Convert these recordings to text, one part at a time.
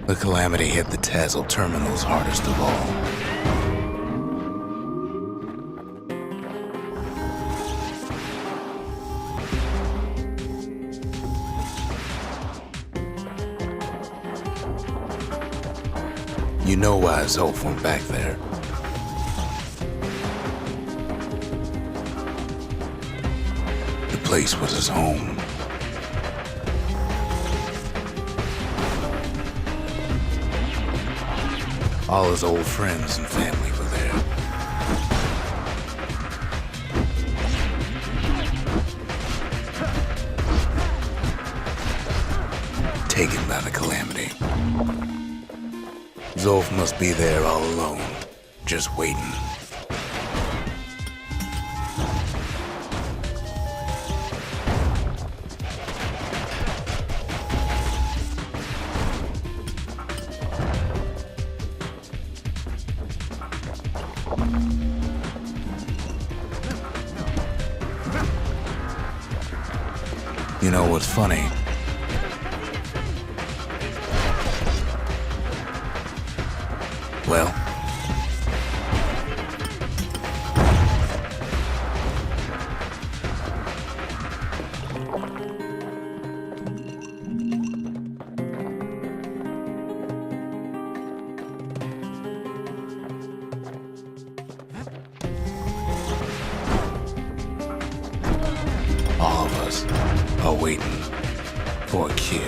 The calamity hit the Tassel terminals hardest of all. You know why Zolf went back there. The place was his home. All his old friends and family were there. Taken by the calamity. Zolf must be there all alone, just waiting. You know what's funny? Well, all of us are waiting for a kid.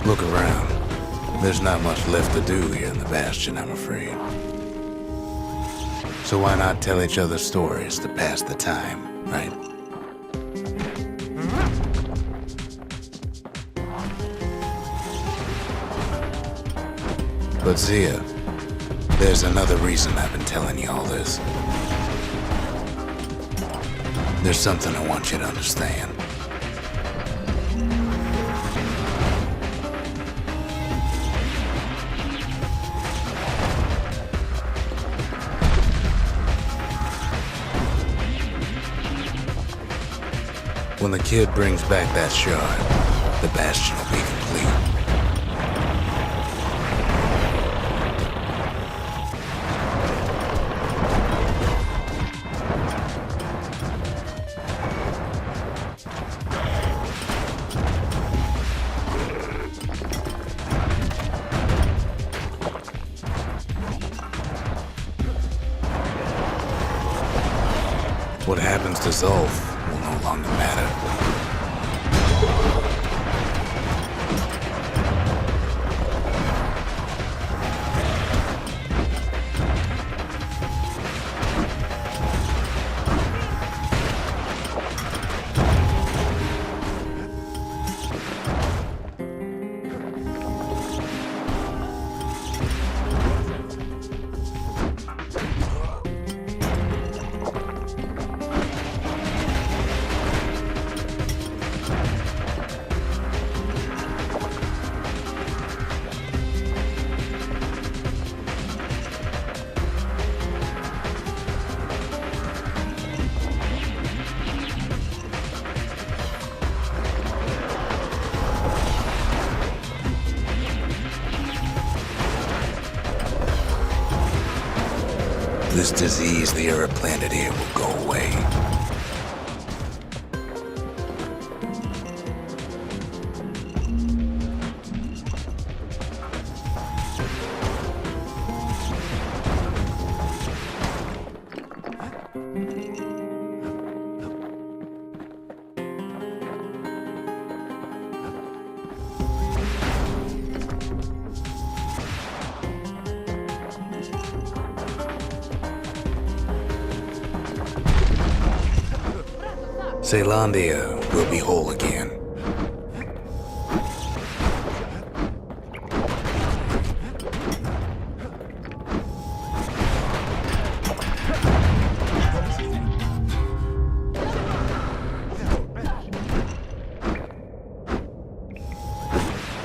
Look around. There's not much left to do here in the Bastion, I'm afraid. So why not tell each other stories to pass the time, right? But Zia, there's another reason I've been telling you all this. There's something I want you to understand. When the kid brings back that shard, the Bastion will be complete. What happens to Zolf will no longer matter. This disease the Earth planted here will go away. Zealandia will be whole again.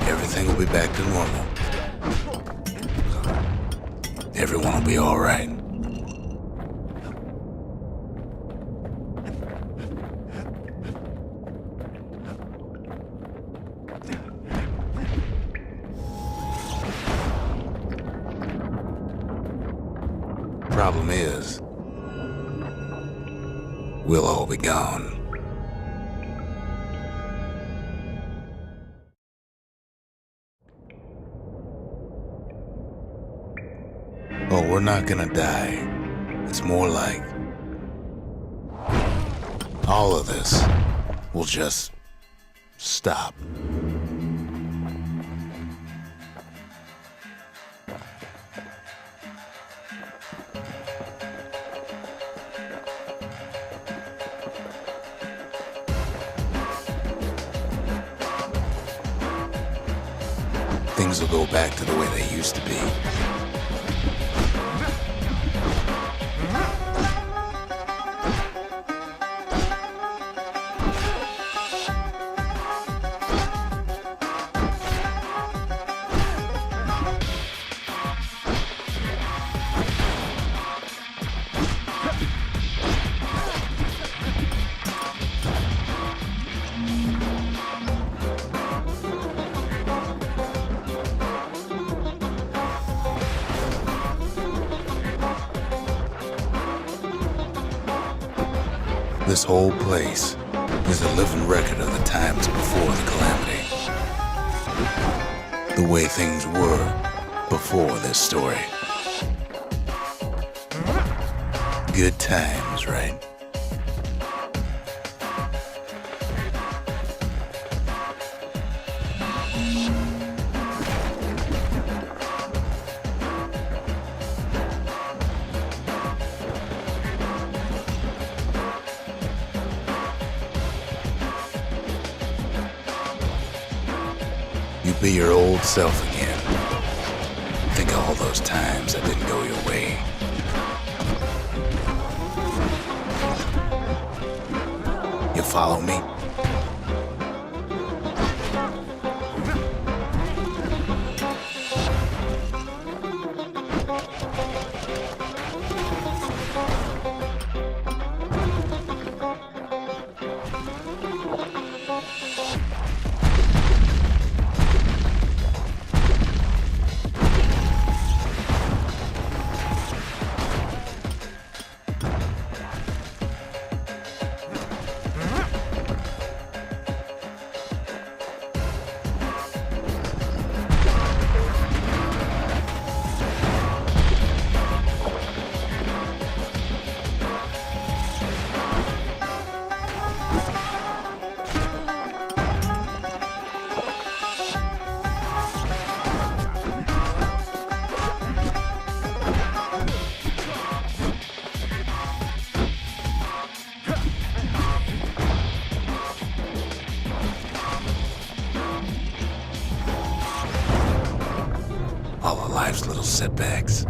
Everything will be back to normal. Everyone will be all right. Problem is, we'll all be gone. Oh, we're not gonna die. It's more like all of this will just stop. Things will go back to the way they used to be. This whole place is a living record of the times before the calamity. The way things were before this story. Good times, right? You be your old self again. Think of all those times that didn't go your way. You follow me? All of life's little setbacks.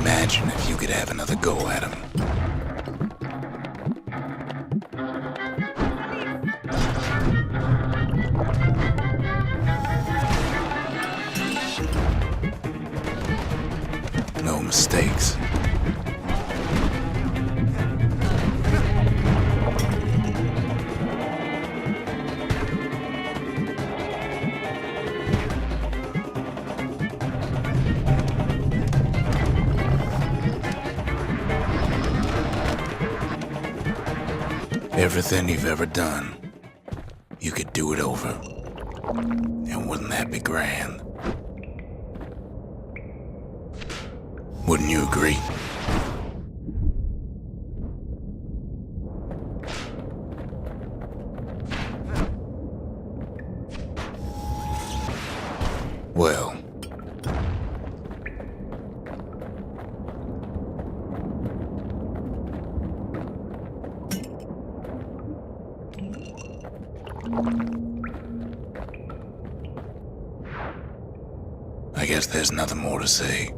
Imagine if you could have another go at them. No mistakes. Everything you've ever done, you could do it over. And wouldn't that be grand? Wouldn't you agree? Well, I guess there's nothing more to say.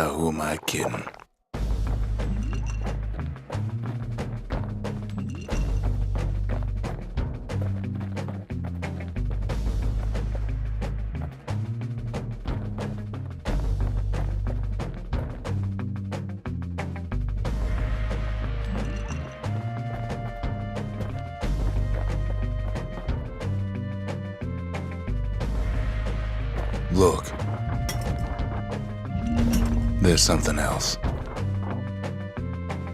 Who am I kidding? Look. There's something else.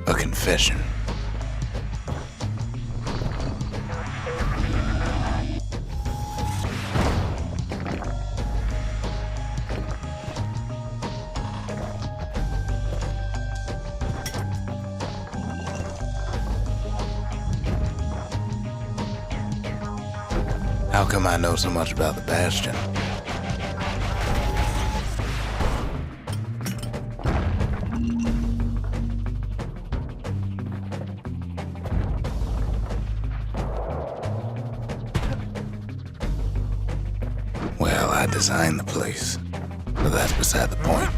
A confession. How come I know so much about the Bastion? Well, I designed the place, but that's beside the point.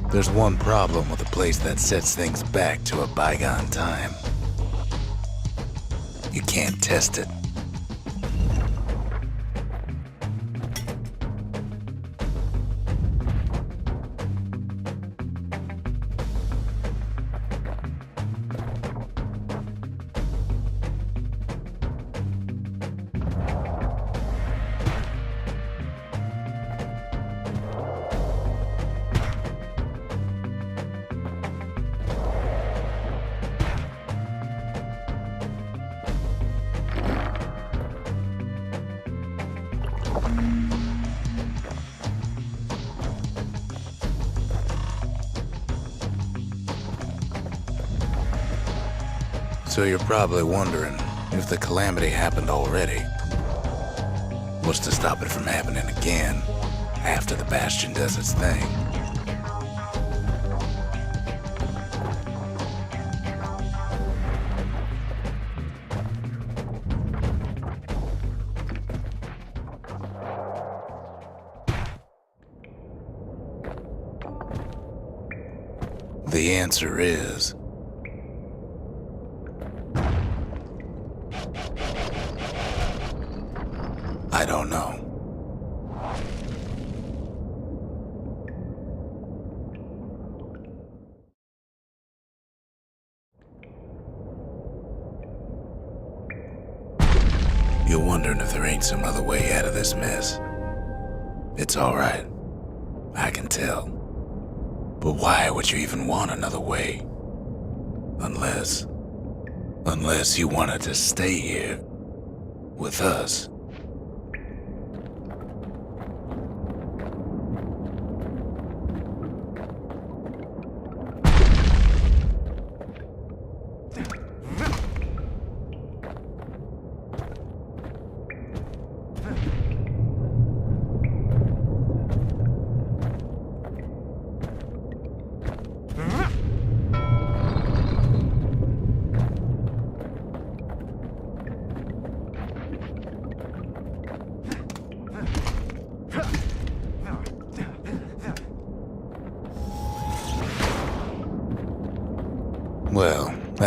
There's one problem with a place that sets things back to a bygone time. You can't test it. So you're probably wondering if the calamity happened already. What's to stop it from happening again after the Bastion does its thing? The answer is... I don't know. You're wondering if there ain't some other way out of this mess. It's all right. I can tell. But why would you even want another way? Unless you wanted to stay here with us.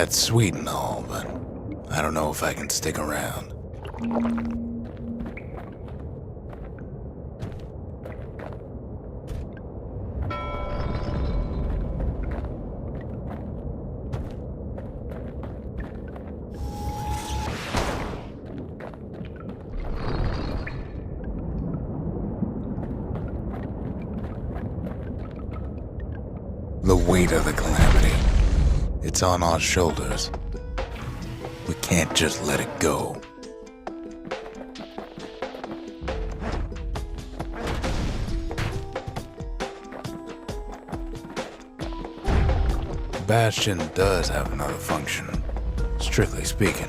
That's sweet and all, but I don't know if I can stick around. The weight of the calamity, it's on our shoulders. We can't just let it go. Bastion does have another function, strictly speaking.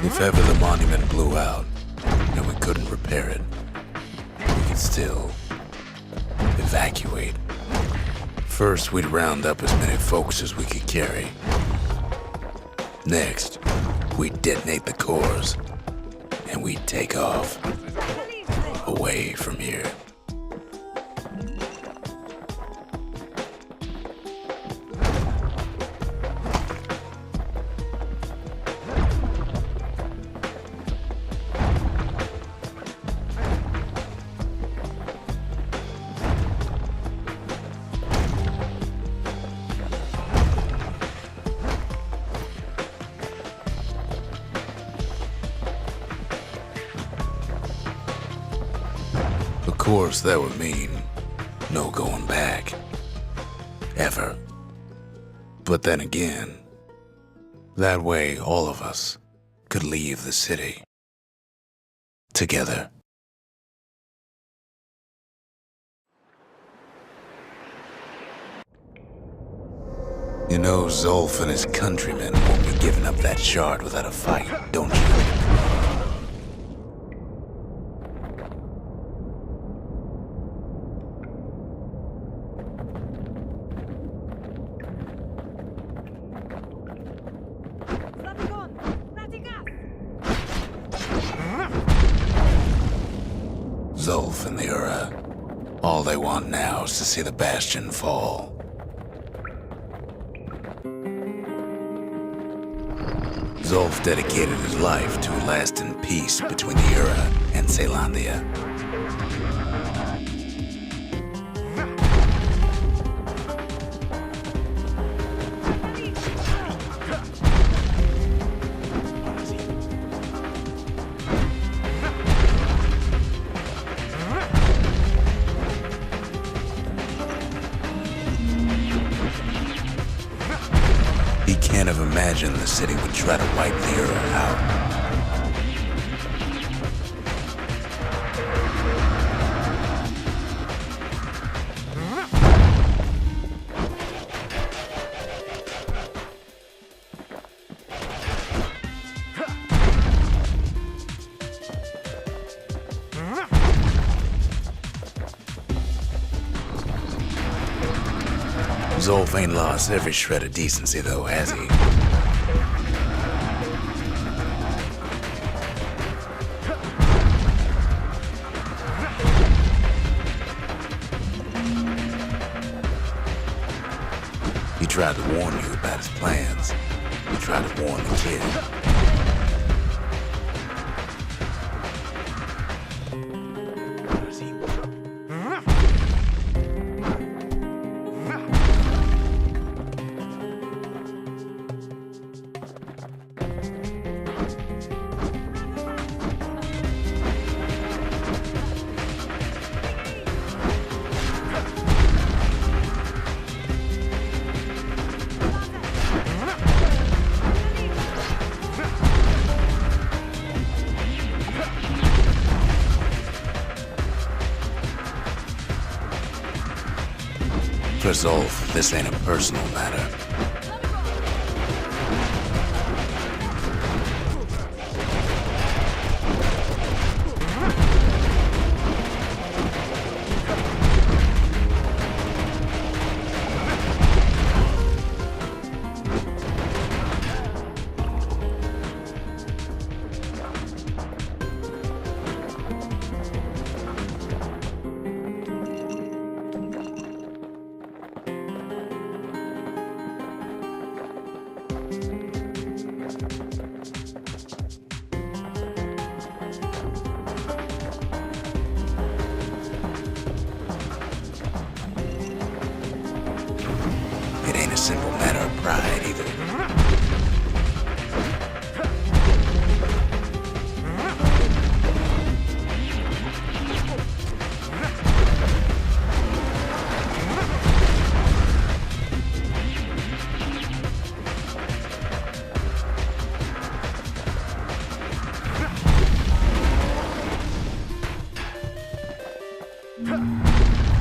If ever the monument blew out and we couldn't repair it, we could still evacuate. First, we'd round up as many folks as we could carry. Next, we'd detonate the cores, and we'd take off away from here. Of course, that would mean no going back. Ever. But then again, that way all of us could leave the city. Together. You know, Zolf and his countrymen won't be giving up that shard without a fight, don't you? Zolf and the Ura, all they want now is to see the Bastion fall. Zolf dedicated his life to a lasting peace between the Ura and Caelondia. He can't have imagined the city would try to wipe the Ura out. Zolf ain't lost every shred of decency though, has he? He tried to warn you about his plans. He tried to warn the kid. For Zolf, this ain't a personal matter. It ain't a simple matter of pride either.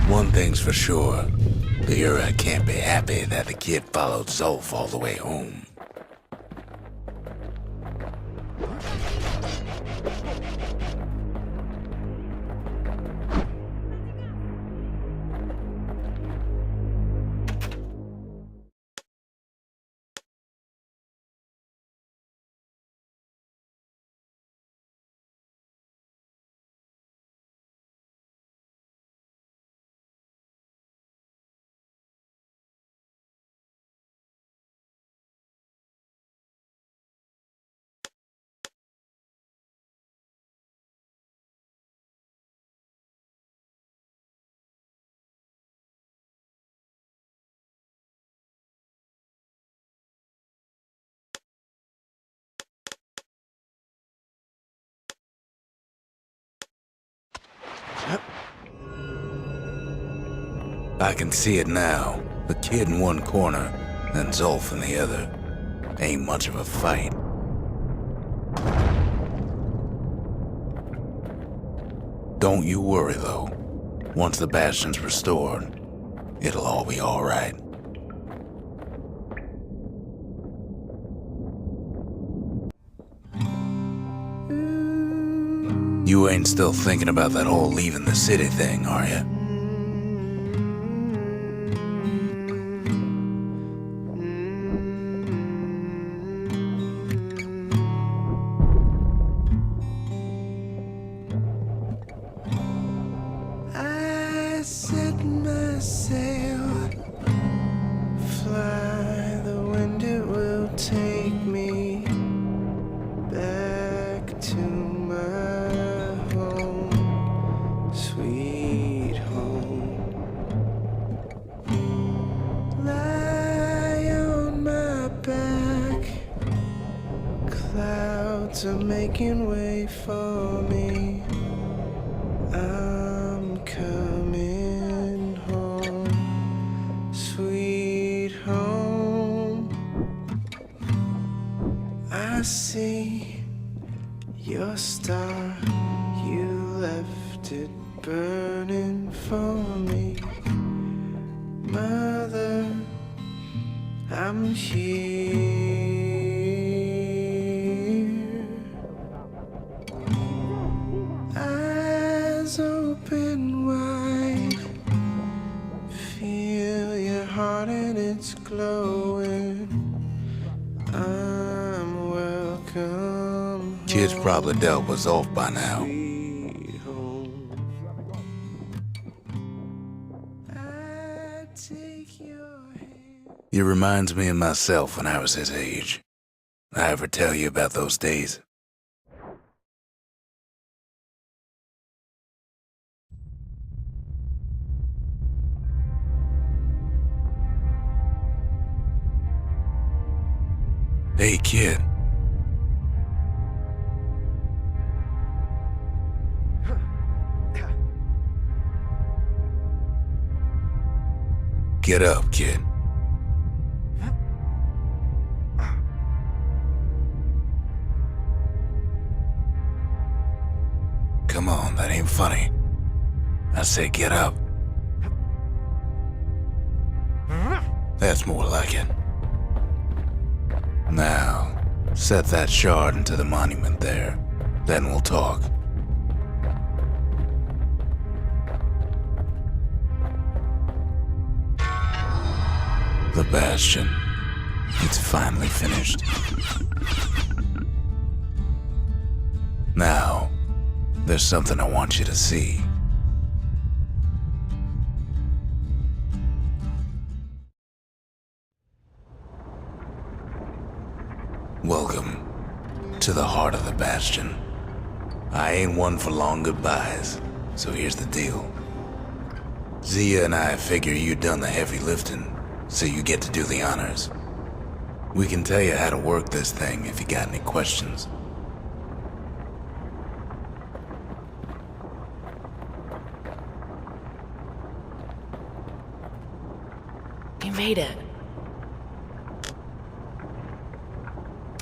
One thing's for sure. The Ura can't be happy that the kid followed Zolf all the way home. I can see it now. The kid in one corner, and Zolf in the other. Ain't much of a fight. Don't you worry, though. Once the Bastion's restored, it'll all be all right. You ain't still thinking about that whole leaving the city thing, are you? I set my sail, fly, the wind it will take me back to my home, sweet home. Lie on my back, clouds are making way for me. I'm coming home, sweet home. I see your star, you left it burning for me. Mother, I'm here. Eyes open wide, feel your heart and it's glowing. I'm welcome. Kid's probably dealt with Zolf by now. Sweet home. I take your hand. He reminds me of myself when I was his age. I ever tell you about those days? Hey, kid. Get up, kid. Come on, that ain't funny. I said get up. That's more like it. Now, set that shard into the monument there. Then we'll talk. The Bastion. It's finally finished. Now, there's something I want you to see. Welcome to the heart of the Bastion. I ain't one for long goodbyes, so here's the deal. Zia and I figure you done the heavy lifting, so you get to do the honors. We can tell you how to work this thing if you got any questions. You made it.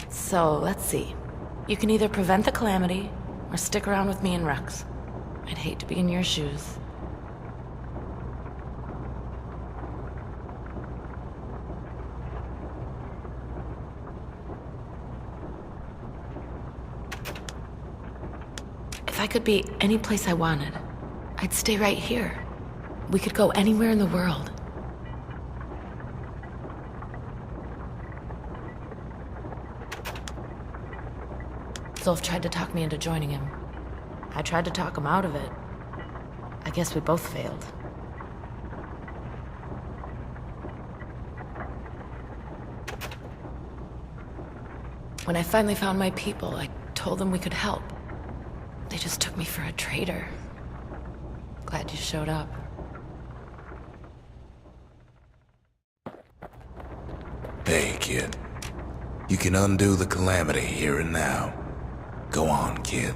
So, let's see. You can either prevent the calamity, or stick around with me and Rex. I'd hate to be in your shoes. If I could be any place I wanted, I'd stay right here. We could go anywhere in the world. Zolf tried to talk me into joining him. I tried to talk him out of it. I guess we both failed. When I finally found my people, I told them we could help. They just took me for a traitor. Glad you showed up. Hey, kid. You can undo the calamity here and now. Go on, kid.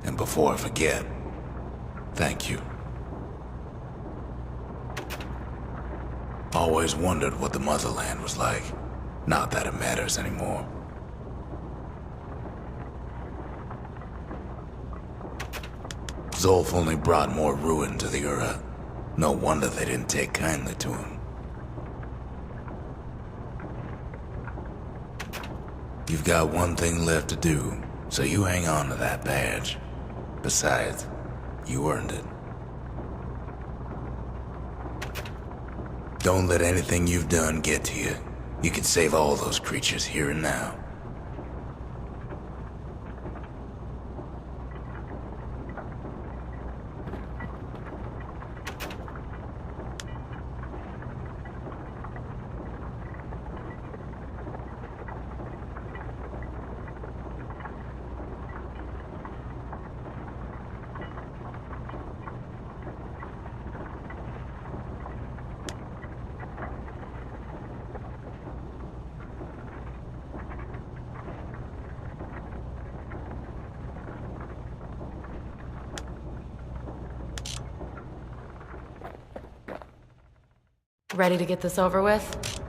And before I forget, thank you. Always wondered what the motherland was like. Not that it matters anymore. Zolf only brought more ruin to the Ura. No wonder they didn't take kindly to him. You've got one thing left to do, so you hang on to that badge. Besides, you earned it. Don't let anything you've done get to you. You can save all those creatures here and now. Ready to get this over with?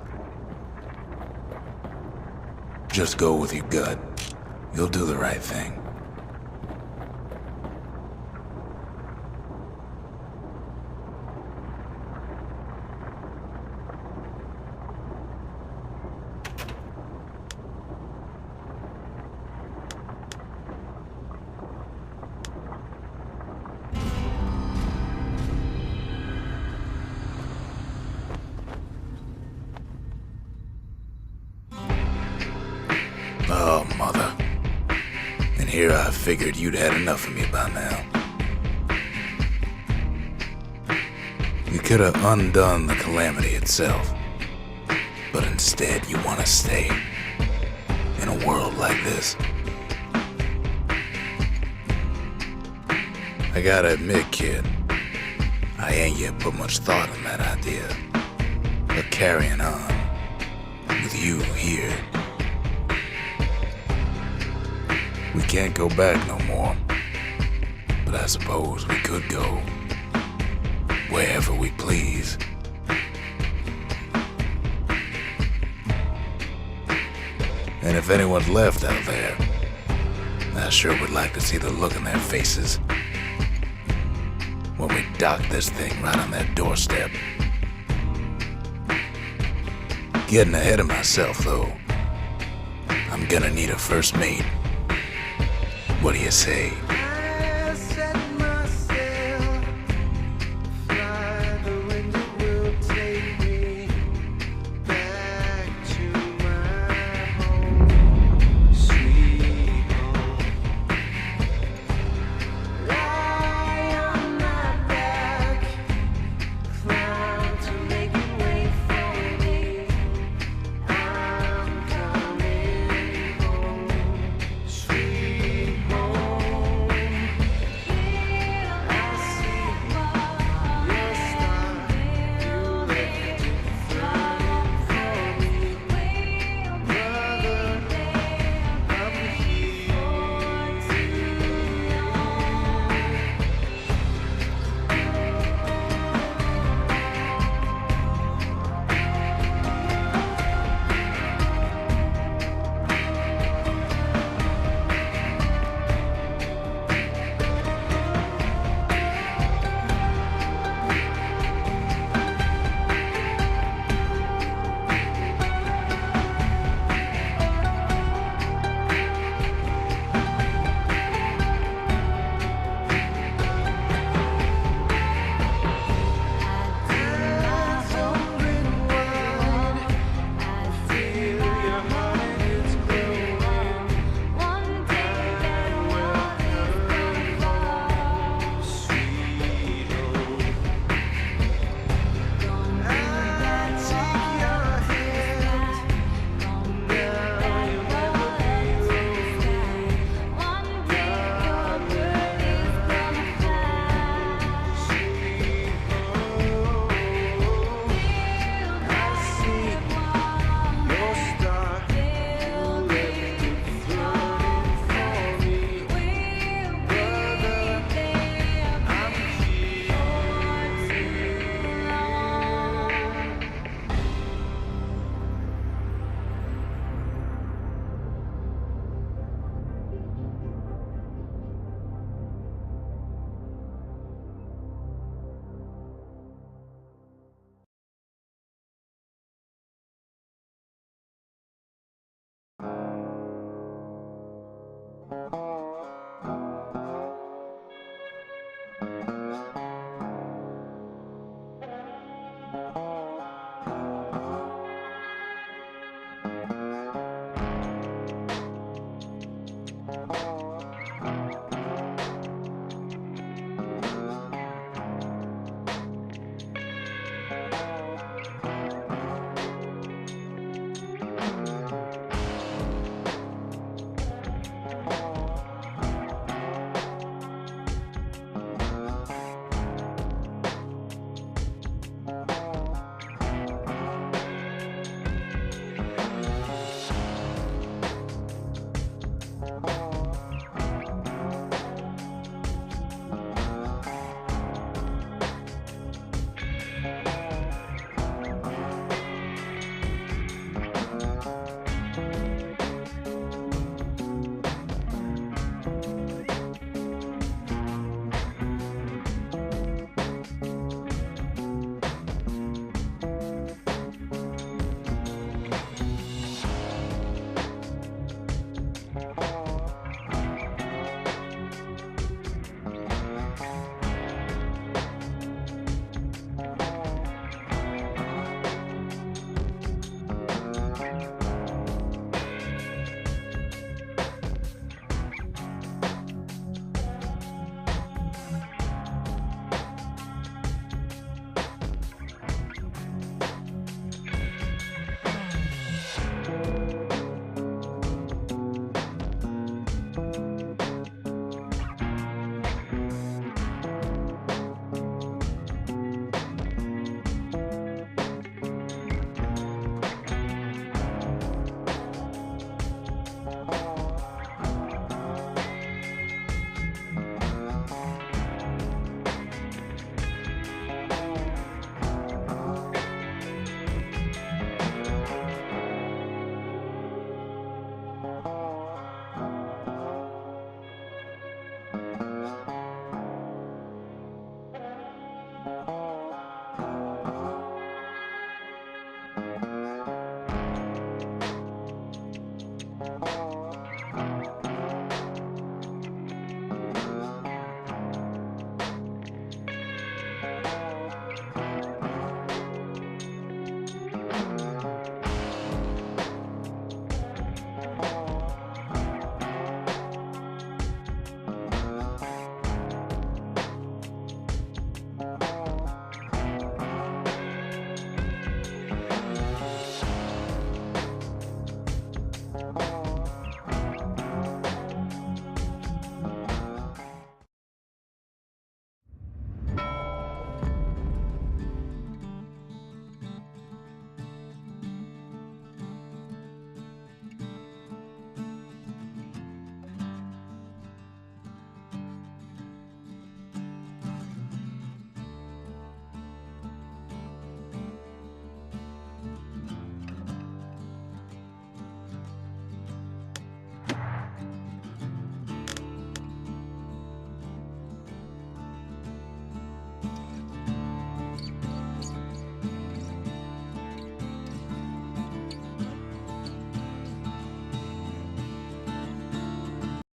Just go with your gut. You'll do the right thing. here I figured you'd had enough of me by now. You could have undone the calamity itself, but instead you want to stay in a world like this. I gotta admit, kid, I ain't yet put much thought in that idea. But carrying on with you here, we can't go back no more. But I suppose we could go wherever we please. And if anyone's left out there, I sure would like to see the look in their faces when we dock this thing right on their doorstep. Getting ahead of myself, though. I'm gonna need a first mate. What do you say? I set myself fly, the wind it will take me back to my home, sweet home. Lie on my back, cloud to make it wait for me. I'm coming home, sweet home. I see your star, you left it flooding for me. Brother, I'm here too long.